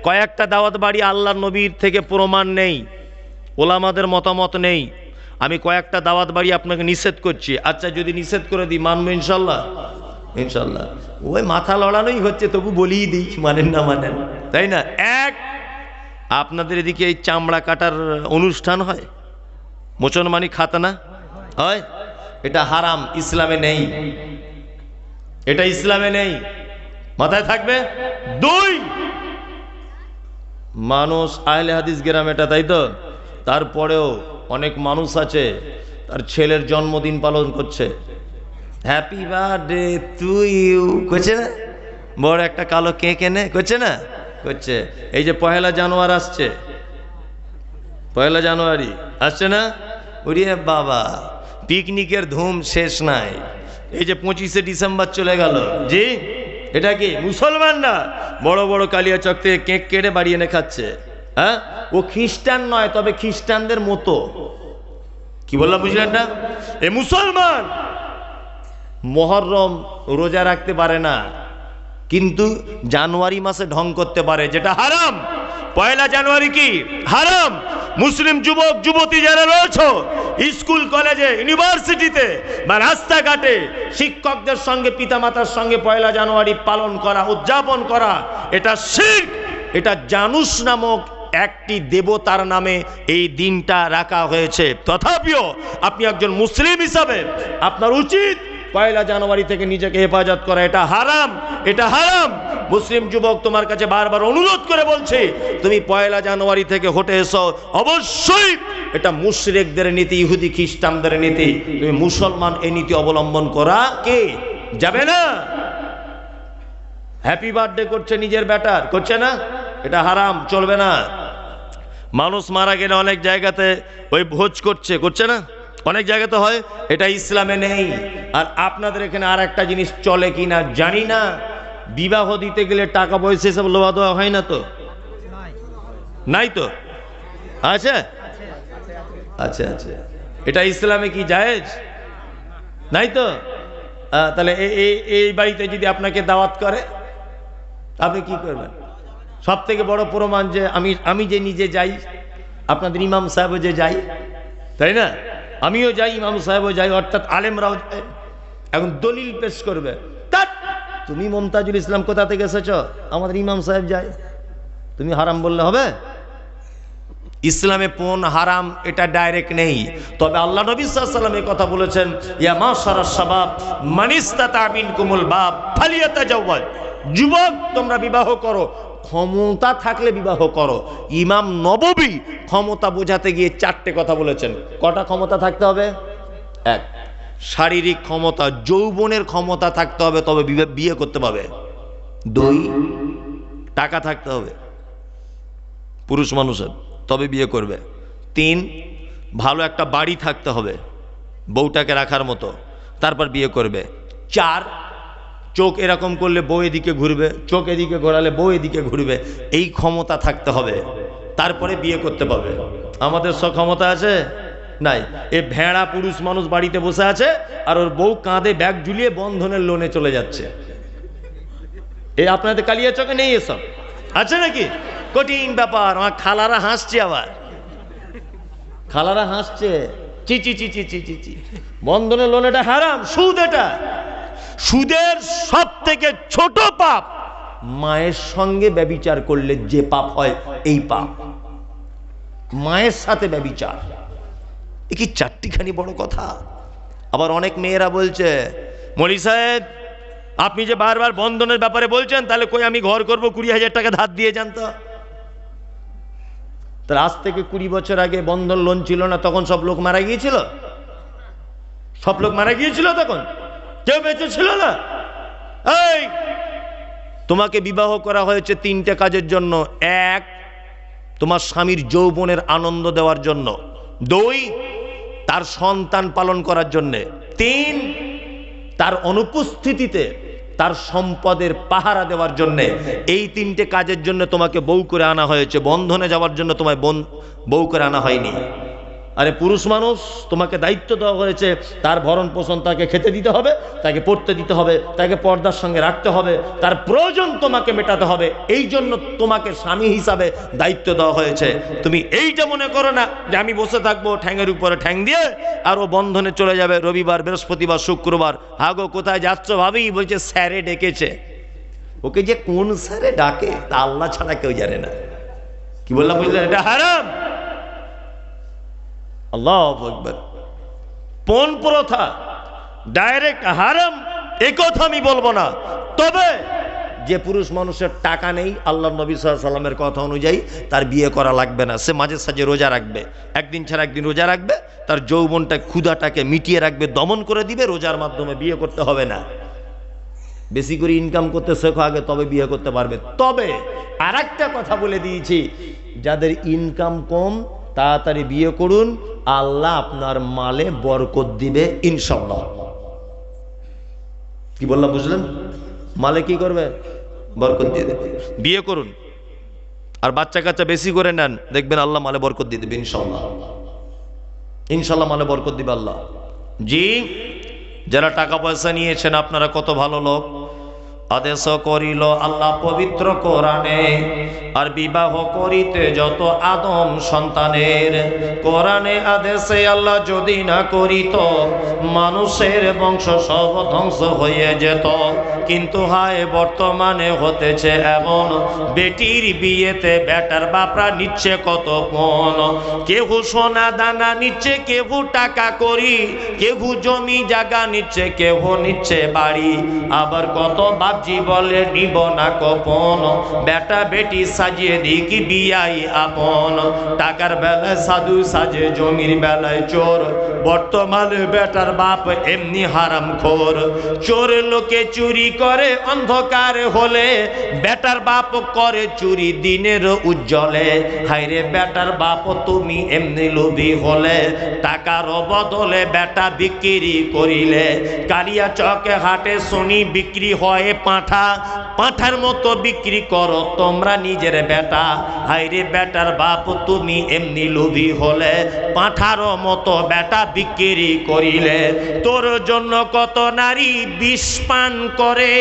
কয়েকটা দাওয়াত বাড়ি আল্লাহর নবীর থেকে প্রমাণ নেই, ওলামাদের মতামত নেই, আমি কয়েকটা দাওয়াত বাড়ি আপনাকে নিষেধ করছি। আচ্ছা যদি নিষেধ করে দিই মানবো ইনশাল্লাহ? ইনশাল্লাহ। ওই মাথা লড়ানোই হচ্ছে, তবু বলিয়ে দিই, মানেন না মানেন, তাই না? এক, আপনাদের এদিকে এই চামড়া কাটার অনুষ্ঠান হয়, মুসলমানি খাতনা হয়, এটা হারাম, ইসলামে নেই, এটা ইসলামে নেই, মাথায় থাকবে। দুই, মানুষ আহলে হাদিস গ্রাম এটা, তাই তো, তারপরেও অনেক মানুষ আছে তার ছেলের জন্মদিন পালন করছে, হ্যাপি বার্থডে টু ইউ করছে না, বড় একটা কালো কেক এনে করছে না, করছে। এই যে পহেলা জানুয়ারি আসছে, পহেলা জানুয়ারি আসছে না, ওরে বাবা পিকনিকের ধুম শেষ নাই। এই যে 25শে ডিসেম্বর চলে গেল, জি, এটা কি মুসলমানরা বড় বড় কালিয়াচক থেকে কেক কেটে বাড়ি এনে খাচ্ছে? হ্যাঁ, ও খ্রিস্টান নয়, তবে খ্রিস্টানদের মতো। কি বললাম বুঝলেন না? এ মুসলমান মুহররম রোজা রাখতে পারে না, কিন্তু জানুয়ারি মাসে ঢং করতে পারে, যেটা হারাম। পয়লা জানুয়ারি কি হারাম? মুসলিম যুবক যুবতী যারা রয়েছে স্কুল কলেজে ইউনিভার্সিটিতে বা রাস্তাঘাটে শিক্ষকদের সঙ্গে পিতামাতার সঙ্গে পয়লা জানুয়ারি পালন করা, উদযাপন করা, এটা শিরক। এটা জানুস নামক একটি দেবতার নামে এই দিনটা রাখা হয়েছে। তথাপিও আপনি একজন মুসলিম হিসাবে আপনার উচিত পয়লা জানুয়ারি থেকে নিজেকে হেফাজত করা। এটা হারাম, এটা হারাম। মুসলিম যুবক তোমার কাছে বারবার অনুরোধ করে বলছে, তুমি পয়লা জানুয়ারি থেকে হটে এসো। অবশ্যই এটা মুশরিকদের নীতি, ইহুদি খ্রিস্টানদের নীতি। তুমি মুসলমান এই নীতি অবলম্বন করা কে যাবে না। হ্যাপি বার্থডে করছে নিজের বেটার, করছে না, এটা হারাম, চলবে না। মানুষ মারা গেলে অনেক জায়গাতে ওই ভোজ করছে, করছে না, অনেক জায়গাতে হয়, এটা ইসলামে নেই। আর আপনাদের এখানে আর একটা জিনিস চলে কিনা জানি না, বিবাহ দিতে গেলে টাকা পয়সা সব লোয়া দেওয়া হয় না তো? নাই তো? আচ্ছা আচ্ছা আচ্ছা, এটা ইসলামে কি জায়েজ? নাই তো? তাহলে এই বাড়িতে যদি আপনাকে দাওয়াত করে আপনি কি করবেন? সব থেকে বড় প্রমাণ যে আমি যে নিজে যাই, আপনাদের ইমাম সাহেব যে যাই, তাই না, আমিও যাই, ইমাম সাহেবও যাই, অর্থাৎ আলেমরাও যায়। এখন দলিল পেশ করবে, তুমি মমতাজুল ইসলাম কোথা থেকে এসেছ? আমাদের ইমাম সাহেব যায়, তুমি হারাম বললে হবে? ইসলামে পণ হারাম এটা ডাইরেক্ট নেই, তবে আল্লাহ নবী সাল্লাল্লাহু আলাইহি ওয়াসাল্লাম এই কথা বলেছেন, ইয়া মাশারাশ শাবাব মান ইসতাতা মিনকুমুল বাব ফালিয়াতাজাওয়াজ। যুবক তোমরা বিবাহ করো, ক্ষমতা থাকলে বিবাহ করো। ইমাম নববী ক্ষমতা বোঝাতে গিয়ে 4টে কথা বলেছেন। কটা ক্ষমতা থাকতে হবে? এক, শারীরিক ক্ষমতা, যৌবনের ক্ষমতা থাকতে হবে, তবে বিয়ে করতে পারবে। 2, টাকা থাকতে হবে পুরুষ মানুষের, তবে বিয়ে করবে। 3, ভালো একটা বাড়ি থাকতে হবে বউটাকে রাখার মতো, তারপর বিয়ে করবে। 4, চোখ এরকম করলে বউ এদিকে ঘুরবে, চোখ এদিকে ঘোরালে বউ এদিকে ঘুরবে, এই ক্ষমতা থাকতে হবে, তারপরে বিয়ে করতে পারবে। আমাদের সব ক্ষমতা আছে? নাই। এ ভেড়া পুরুষ মানুষ বাড়িতে বসে আছে আর ওর বউ কাঁধে ব্যাগ ঝুলিয়ে বন্ধনের লোনে চলে যাচ্ছে। এই আপনাদের কালিয়াচকে নেই এসব? আছে নাকি? কঠিন ব্যাপার। আমার খালারা হাসছে, আবার খালারা হাসছে, চি চি চি চি চি চি চি। বন্ধনের লোন এটা হারাম, সুদ। এটা সুদের সব থেকে ছোট পাপ। মায়ের সঙ্গে ব্যভিচার করলে যে পাপ হয় এই পাপ, মায়ের সাথে ব্যভিচার। এ কি 4টিখানি বড় কথা। আবার অনেক মেয়েরা বলছে, মৌলভী সাহেব আপনি যে বারবার বন্ধনের ব্যাপারে বলছেন, তাহলে কই আমি ঘর করবো, 20,000 টাকা ধার দিয়ে যান তো। তাহলে আজ থেকে 20 বছর আগে বন্ধন লোন ছিল না, তখন সব লোক মারা গিয়েছিল? সব লোক মারা গিয়েছিল তখন? কেউ বেঁচে ছিল না? এই তোমাকে বিবাহ করা হয়েছে 3টে কাজের জন্য। 1, তোমার স্বামীর যৌবনের আনন্দ দেওয়ার জন্য। 2, তার সন্তান পালন করার জন্য। 3, তার অনুপস্থিতিতে তার সম্পদের পাহারা দেওয়ার জন্য। এই 3টে কাজের জন্য তোমাকে বউ করে আনা হয়েছে। বন্ধনে যাওয়ার জন্য তোমায় বউ করে আনা হয়নি। আরে পুরুষ মানুষ, তোমাকে দায়িত্ব দেওয়া হয়েছে, তার ভরণ পোষণ তাকে খেতে দিতে হবে, তাকে পড়তে দিতে হবে, তাকে পর্দার সঙ্গে রাখতে হবে, তার প্রয়োজন তোমাকে মেটাতে হবে। এই জন্য তোমাকে স্বামী হিসাবে দায়িত্ব দেওয়া হয়েছে। তুমি এইটা মনে করো না যে আমি বসে থাকবো ঠ্যাঙের উপরে ঠ্যাং দিয়ে আর ও বন্ধনে চলে যাবে রবিবার, বৃহস্পতিবার, শুক্রবার। হাগো কোথায় যাচ্ছ ভাবি? বলছে স্যারে ডেকেছে। ওকে যে কোন স্যারে ডাকে তা আল্লাহ ছাড়া কেউ জানে না। কি বললাম বুঝলেন? এটা হারাম। আল্লাহু আকবার। পণ প্রথা ডাইরেক্ট হারাম এ কথা আমি বলবো না, তবে যে পুরুষ মানুষের টাকা নেই, আল্লাহর নবী সাল্লাল্লাহু আলাইহি ওয়াসাল্লামের কথা অনুযায়ী তার বিয়ে করা লাগবে না। সে মাঝে সাঝে রোজা রাখবে, একদিন ছাড়া একদিন রোজা রাখবে, তার যৌবনটা ক্ষুধাটাকে মিটিয়ে রাখবে, দমন করে দিবে, রোজার মাধ্যমে বিয়ে করতে হবে না। বেশি করে ইনকাম করতে শেখো আগে, তবে বিয়ে করতে পারবে। তবে আর একটা কথা বলে দিয়েছি, যাদের ইনকাম কম তাড়াতাড়ি বিয়ে করুন, আল্লাহ আপনার মালে বরকত দিবে ইনশাআল্লাহ। কি বললাম বুঝলেন? মালে কি করবে? বরকত দিয়ে দেবে। বিয়ে করুন আর বাচ্চা কাচ্চা বেশি করে নেন, দেখবেন আল্লাহ মালে বরকত দিয়ে দেবে ইনশাআল্লাহ। ইনশাআল্লাহ মালে বরকত দিবে আল্লাহ। জি, যারা টাকা পয়সা নিয়েছেন আপনারা কত ভালো লোক। আদেশ করিল আল্লাহ পবিত্র কোরআনে, আর বিবাহ করিতে যত আদম সন্তানের। কোরআনে আদেশে আল্লাহ যদি না করিত, মানুষের বংশ সব ধ্বংস হয়ে যেত। কিন্তু হায় বর্তমানে হতেছে এমন, বেটির বিয়েতে বেটার বাপরা নিচ্ছে কত পণ। কেউ সোনা দানা নিচ্ছে, কেউ টাকা করি, কেউ জমি জায়গা নিচ্ছে, কেউ নিচ্ছে বাড়ি। আবার কত বাপজি বলে নিব না কপন, বেটা বেটি সাজিয়ে দিক বিয়াই আপন। টাকার বেলায় সাধু সাজে, জমির বেলায় চোর। বর্তমানে বেটার বাপ এমনি হারাম খোর। চোর লোকে চুরি করে অন্ধকার হলে, বেটার বাপ করে চুরি দিনের উজ্জ্বলে। হায়রে বেটার বাপ তুমি এমনি লোভী হলে, টাকার বদলে বেটা বিক্রি করিলে। কালিয়া চকে হাটে শুনি বিক্রি হয় পাঁঠা, পাঁঠার মতো বিক্রি করো তোমরা নিজের বেটা। হায়রে বেটার বাপ তুমি এমনি লোভী হলে, পাঁঠার মতো বেটা বিক্রি করিলে। তোর জন্য কত নারী বিষ পান করে,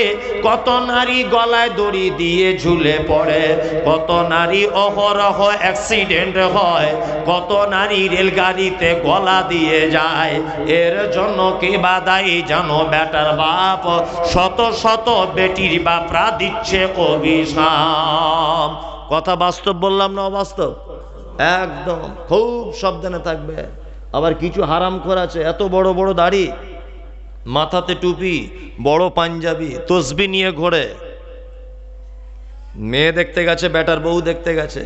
কত নারী গলায় দড়ি দিয়ে ঝুলে পড়ে, কত নারী অহরহ অ্যাক্সিডেন্ট হয়, কত নারী রেলগাড়িতে গলা দিয়ে যায়। এর জন্য কে বাদাই জানো? বেটার বাপ। শত শত বেটির বাপরা দিচ্ছে অভিশাপ। কথা বাস্তব বললাম না অবাস্তব? একদম খুব সাবধানে থাকবে। আবার কিছু হারামখোর আছে, এত বড় বড় দাড়ি, মাথাতে টুপি, বড় পাঞ্জাবি, তসবি নিয়ে ঘোরে। মেয়ে দেখতে গেছে, বেটার বউ দেখতে গেছে,